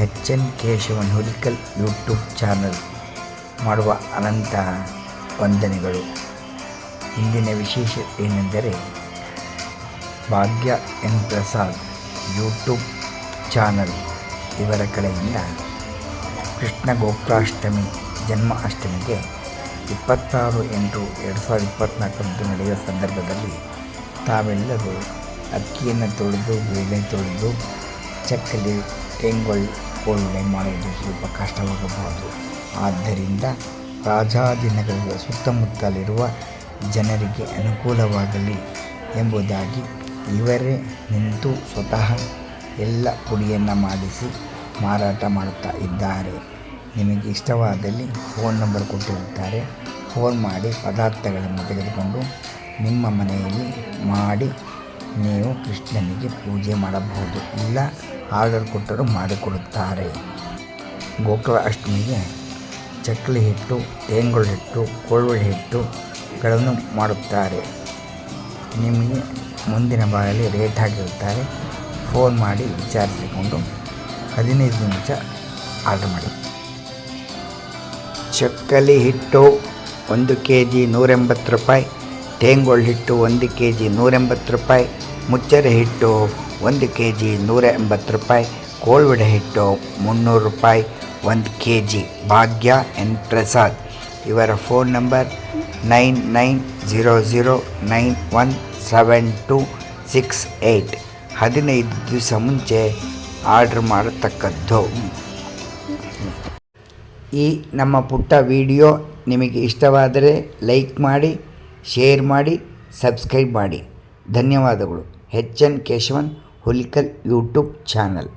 ಎಚ್.ಎನ್. Keshavan Hulikal YouTube channel ಮಾಡುವ ಅನಂತ ವಂದನೆಗಳು. ಇಂದಿನ ವಿಶೇಷ ಏನೆಂದರೆ, ಭಾಗ್ಯ ಎನ್ ಪ್ರಸಾದ್ ಯೂಟ್ಯೂಬ್ ಚಾನಲ್ ಇವರ ಕಡೆಯಿಂದ ಕೃಷ್ಣ ಗೋಕುಲಾಷ್ಟಮಿ ಜನ್ಮ ಅಷ್ಟಮಿಗೆ 26/8/2024 ನಡೆಯುವ ಸಂದರ್ಭದಲ್ಲಿ ತಾವೆಲ್ಲರೂ ಅಕ್ಕಿಯನ್ನು ತೊಳೆದು ಬೇಳೆ ತೊಳೆದು ಚಕ್ಕಲಿ ಟೆಂಗೊಳ್ ಹೋಳಿಗೆ ಮಾಡುವುದು ಸ್ವಲ್ಪ ಕಷ್ಟವಾಗಬಹುದು. ಆದ್ದರಿಂದ ರಾಜಾಜಿನಗರದ ಸುತ್ತಮುತ್ತಲಿರುವ ಜನರಿಗೆ ಅನುಕೂಲವಾಗಲಿ ಎಂಬುದಾಗಿ ಇವರೇ ನಿಂತು ಸ್ವತಃ ಎಲ್ಲ ಪುಡಿಯನ್ನು ಮಾಡಿಸಿ ಮಾರಾಟ ಮಾಡುತ್ತಾ ಇದ್ದಾರೆ. ನಿಮಗೆ ಇಷ್ಟವಾದಲ್ಲಿ ಫೋನ್ ನಂಬರ್ ಕೊಟ್ಟಿರುತ್ತಾರೆ. ಫೋನ್ ಮಾಡಿ ಪದಾರ್ಥಗಳನ್ನು ತೆಗೆದುಕೊಂಡು ನಿಮ್ಮ ಮನೆಯಲ್ಲಿ ಮಾಡಿ ನೀವು ಕೃಷ್ಣನಿಗೆ ಪೂಜೆ ಮಾಡಬಹುದು. ಇಲ್ಲ ಆರ್ಡರ್ ಕೊಟ್ಟರೂ ಮಾಡಿಕೊಡುತ್ತಾರೆ. ಗೋಕುಲ ಅಷ್ಟಮಿಗೆ ಚಕ್ಕಲಿ ಹಿಟ್ಟು, ಟೇಂಗುಳ ಹಿಟ್ಟು, ಕೋಳ್ವಳೆ ಹಿಟ್ಟುಗಳನ್ನು ಮಾಡುತ್ತಾರೆ. ನಿಮಗೆ ಮುಂದಿನ ಭಾಗದಲ್ಲಿ ರೇಟ್ ಹಾಕಿರುತ್ತಾರೆ. ಫೋನ್ ಮಾಡಿ ವಿಚಾರಿಸಿಕೊಂಡು 15 ನಿಮಿಷ ಆರ್ಡರ್ ಮಾಡಿ. ಚಕ್ಕಲಿ ಹಿಟ್ಟು 1 kg 180 ರೂಪಾಯಿ, ಟೇಂಗುಳ ಹಿಟ್ಟು 1 kg 180 ರೂಪಾಯಿ, ಮುಚ್ಚರೆ ಹಿಟ್ಟು 1 kg 180 ರೂಪಾಯಿ, ಕೋಳ್ವಡೆ ಹಿಟ್ಟು 300 ರೂಪಾಯಿ 1 kg. ಭಾಗ್ಯ ಎನ್ ಪ್ರಸಾದ್ ಇವರ ಫೋನ್ ನಂಬರ್ 9900917268. 15 ದಿವಸ ಮುಂಚೆ ಆರ್ಡ್ರ್ ಮಾಡತಕ್ಕದ್ದು. ಈ ನಮ್ಮ ಪುಟ್ಟ ವಿಡಿಯೋ ನಿಮಗೆ ಇಷ್ಟವಾದರೆ ಲೈಕ್ ಮಾಡಿ, ಶೇರ್ ಮಾಡಿ, ಸಬ್ಸ್ಕ್ರೈಬ್ ಮಾಡಿ. ಧನ್ಯವಾದಗಳು. H N. Keshavan Hulikal YouTube channel.